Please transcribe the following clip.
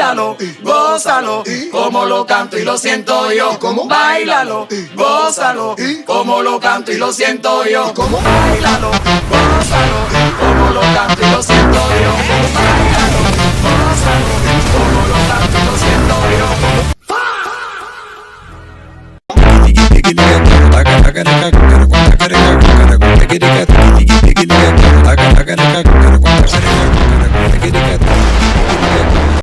Báilalo, gózalo, como lo canto y lo siento yo. Báilalo, gózalo, como lo canto y lo siento yo. Báilalo, gózalo, como lo canto y lo siento yo. Báilalo, gózalo, como lo canto y lo siento yo.